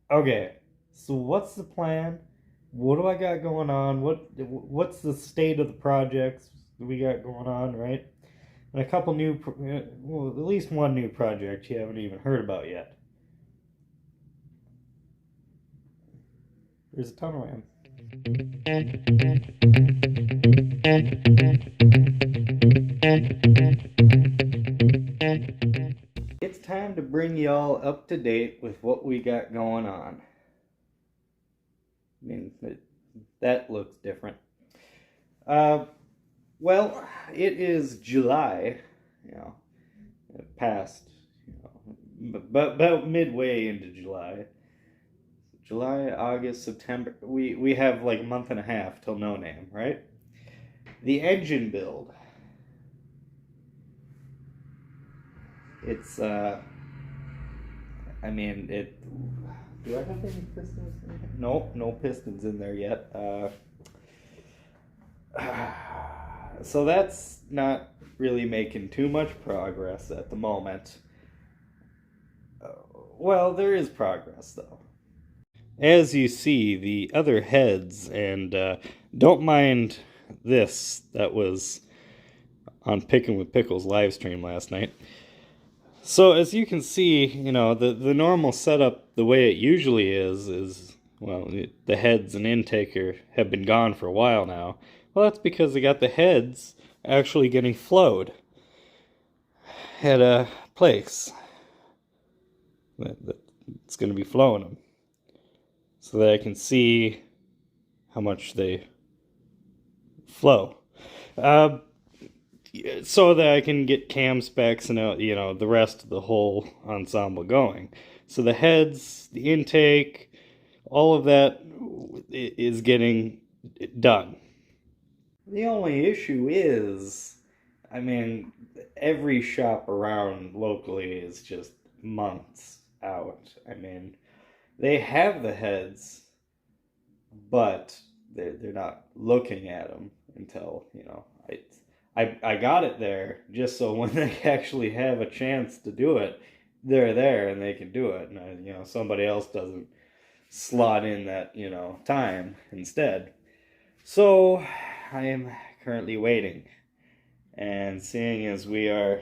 Okay, so what's the plan? What do I got going on? What's the state of the projects we got going on, right? And a couple new, well, at least one new project you haven't even heard about yet. There's a tunnel man. It's time to bring y'all up to date with what we got going on. I mean, that looks different. Uh, well, it is July, you know, past, but about midway into July. July, August, September. We have like a month and a half till no name, right? The engine build. It's I mean it. Do I have any pistons in here? No, no pistons in there yet. So that's not really making too much progress at the moment. Well, there is progress though. As you see, the other heads, and don't mind this, that was on Pickin' with Pickles live stream last night. So as you can see, you know, the normal setup, the way it usually is, well, the heads and intake have been gone for a while now. Well, that's because they got the heads actually getting flowed at a place that's going to be flowing them, so that I can see how much they flow. So that I can get cam specs and you know, the rest of the whole ensemble going. So the heads, the intake, all of that is getting done. The only issue is, I mean, every shop around locally is just months out. I mean, they have the heads, but they're not looking at them until, you know, I got it there just so when they actually have a chance to do it, they're there and they can do it, and you know, somebody else doesn't slot in that, you know, time instead. So I am currently waiting, and seeing as we are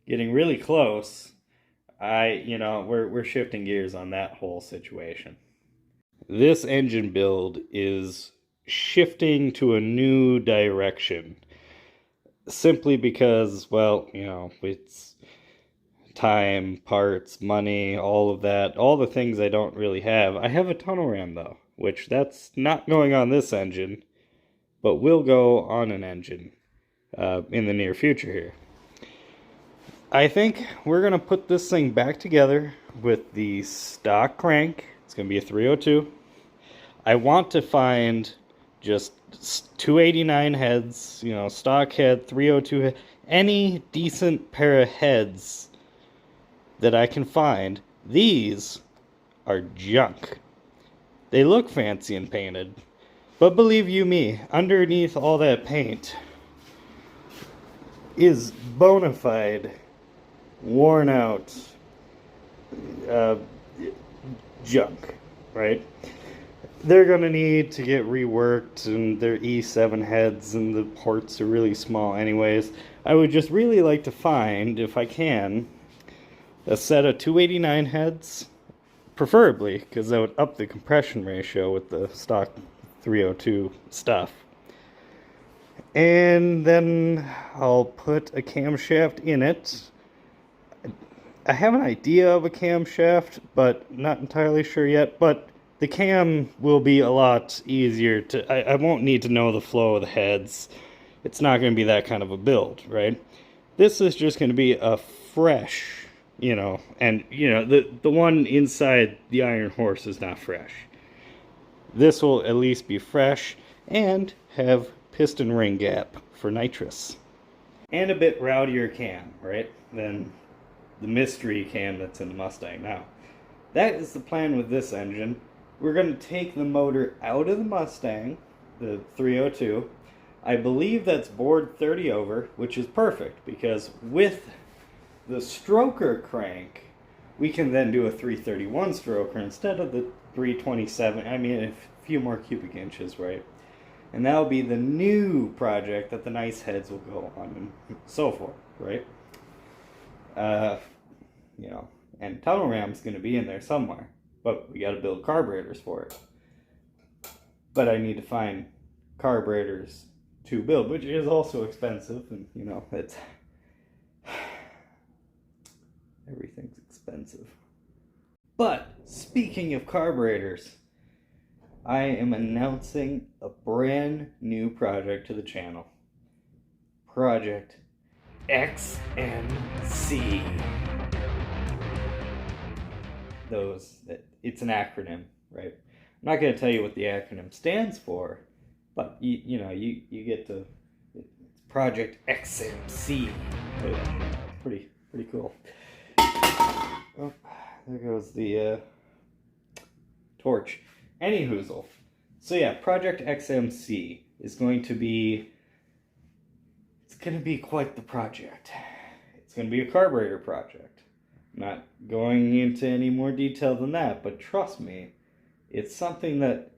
getting really close, you know, we're shifting gears on that whole situation. This engine build is shifting to a new direction, simply because, well, you know, it's time, parts, money, all of that, all the things I don't really have. I have a tunnel ram though, which that's not going on this engine, but will go on an engine in the near future here. I think we're going to put this thing back together with the stock crank. It's going to be a 302. I want to find just 289 heads, you know, stock head, 302 head, any decent pair of heads that I can find. These are junk. They look fancy and painted, but believe you me, underneath all that paint is bona fide, worn out junk, right? They're going to need to get reworked, and they're E7 heads, and the ports are really small anyways. I would just really like to find, if I can, a set of 289 heads, preferably, because that would up the compression ratio with the stock 302 stuff. And then I'll put a camshaft in it. I have an idea of a camshaft, but not entirely sure yet, but the cam will be a lot easier to... I won't need to know the flow of the heads. It's not going to be that kind of a build, right? This is just going to be a fresh, you know, and, you know, the one inside the Iron Horse is not fresh. This will at least be fresh and have piston ring gap for nitrous. And a bit rowdier cam, right, than the mystery cam that's in the Mustang. Now, that is the plan with this engine. We're going to take the motor out of the Mustang, the 302. I believe that's bored 30 over, which is perfect, because with the stroker crank, we can then do a 331 stroker instead of the 327. I mean, a few more cubic inches, right? And that'll be the new project that the nice heads will go on and so forth, right? You know, and tunnel ram's going to be in there somewhere, but we got to build carburetors for it. But I need to find carburetors to build, which is also expensive, and you know, it's everything's expensive. But speaking of carburetors, I am announcing a brand new project to the channel. Project XMC. It's an acronym, right? I'm not going to tell you what the acronym stands for, but you know, you get to, it's Project XMC. Pretty cool. Oh, there goes the torch. Anyhoozle. So yeah, Project XMC is going to be, it's going to be quite the project. It's going to be a carburetor project. I'm not going into any more detail than that, but trust me, it's something that,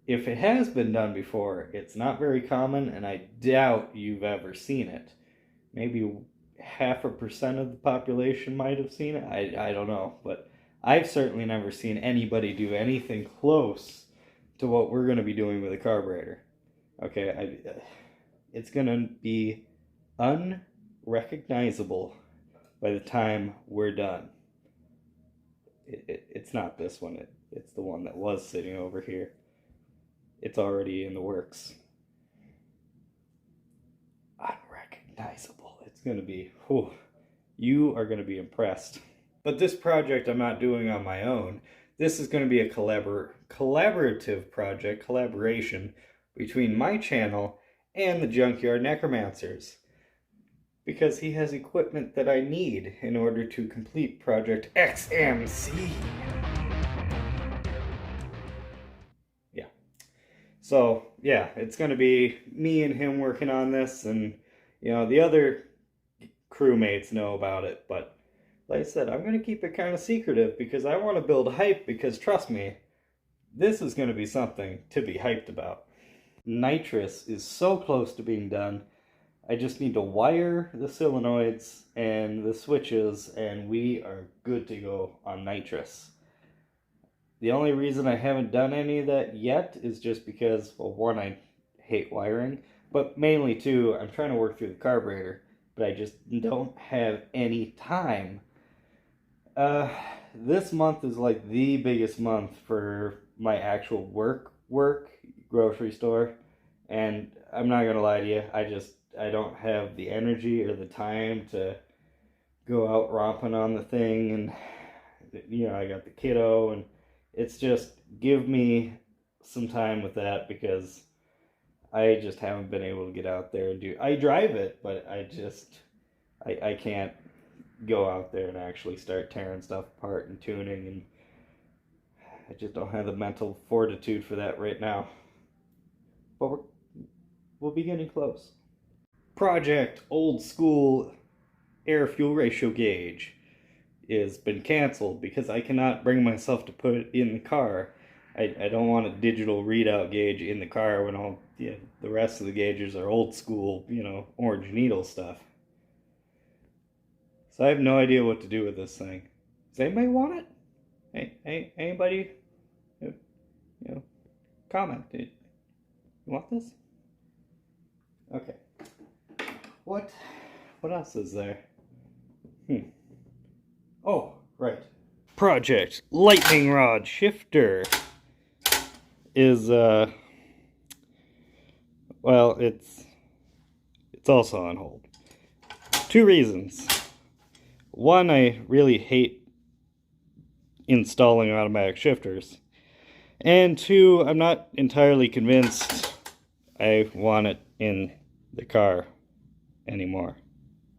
if it has been done before, it's not very common, and I doubt you've ever seen it. Maybe 0.5% of the population might have seen it. I don't know, but I've certainly never seen anybody do anything close to what we're going to be doing with a carburetor. Okay, it's going to be unrecognizable by the time we're done. It's not this one. It's the one that was sitting over here. It's already in the works. Unrecognizable. It's going to be, whew, you are going to be impressed. But this project I'm not doing on my own. This is going to be a collaborative project, collaboration between my channel and the Junkyard Necromancers. Because he has equipment that I need in order to complete Project XMC. Yeah. So, yeah, it's going to be me and him working on this, and, you know, the other crewmates know about it, but like I said, I'm going to keep it kind of secretive because I want to build hype, because trust me, this is going to be something to be hyped about. Nitrous is so close to being done. I just need to wire the solenoids and the switches, and we are good to go on nitrous. The only reason I haven't done any of that yet is just because, well, one, I hate wiring, but mainly two, I'm trying to work through the carburetor, but I just don't have any time. This month is like the biggest month for my actual work, grocery store, and I'm not gonna lie to you, I don't have the energy or the time to go out romping on the thing, and you know, I got the kiddo, and it's just, give me some time with that, because I just haven't been able to get out there and I drive it, but I can't go out there and actually start tearing stuff apart and tuning, and I just don't have the mental fortitude for that right now. But we'll be getting close. Project Old School Air Fuel Ratio Gauge has been canceled because I cannot bring myself to put it in the car. I don't want a digital readout gauge in the car when all the rest of the gauges are old school, you know, orange needle stuff. So I have no idea what to do with this thing. Does anybody want it? Hey, anybody? You know, comment. You want this? Okay. What else is there? Oh, right. Project Lightning Rod Shifter is, well, it's also on hold. Two reasons. One, I really hate installing automatic shifters. And two, I'm not entirely convinced I want it in the car anymore.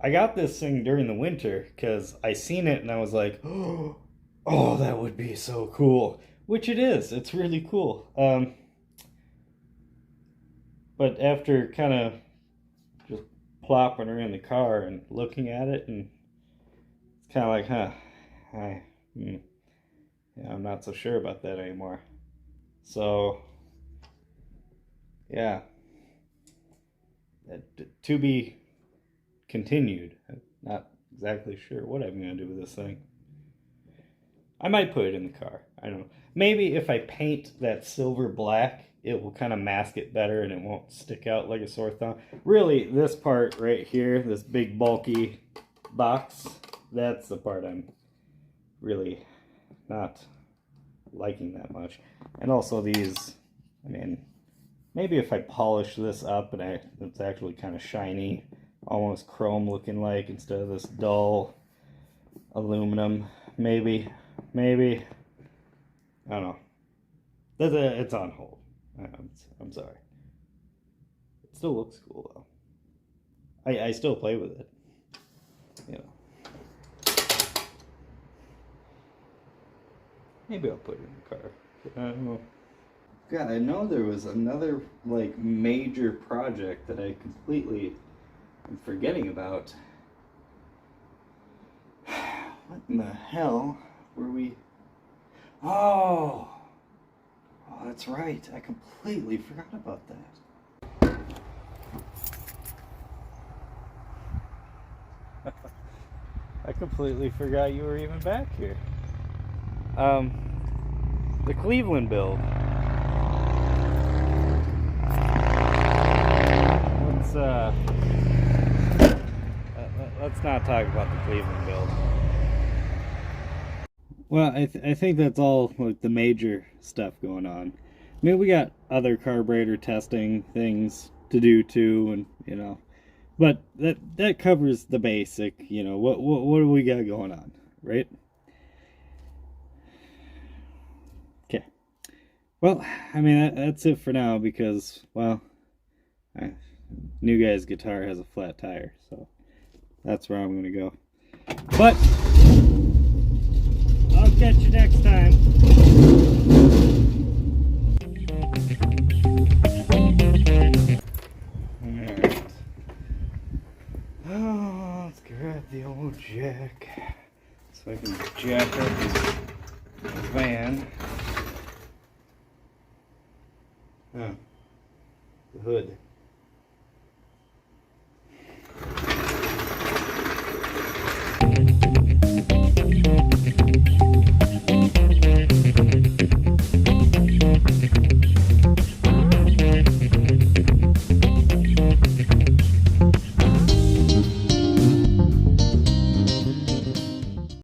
I got this thing during the winter because I seen it and I was like, oh, that would be so cool. Which it is. It's really cool. But after kind of just plopping her in the car and looking at it, and it's kind of like, yeah, I'm not so sure about that anymore. So, yeah, to be continued. I'm not exactly sure what I'm going to do with this thing. I might put it in the car. I don't know. Maybe if I paint that silver black, it will kind of mask it better and it won't stick out like a sore thumb. Really, this part right here, this big bulky box, that's the part I'm really not liking that much. And also these, I mean, maybe if I polish this up and it's actually kind of shiny, almost chrome looking like, instead of this dull aluminum, maybe, I don't know. It's on hold. I'm sorry. It still looks cool though. I still play with it. You know. Maybe I'll put it in the car. I don't know. God, I know there was another like major project that I completely am forgetting about. What in the hell were we? Oh, that's right. I completely forgot about that. I completely forgot you were even back here. The Cleveland build. Let's not talk about the Cleveland build. Well, I think that's all like the major stuff going on. I mean, we got other carburetor testing things to do too, and you know, but that covers the basic. You know, what do we got going on, right? Okay. Well, I mean that's it for now because well, new guy's guitar has a flat tire, so that's where I'm gonna go. But I'll catch you next time. Alright. Oh, let's grab the old jack so I can jack up the van. Oh, the hood.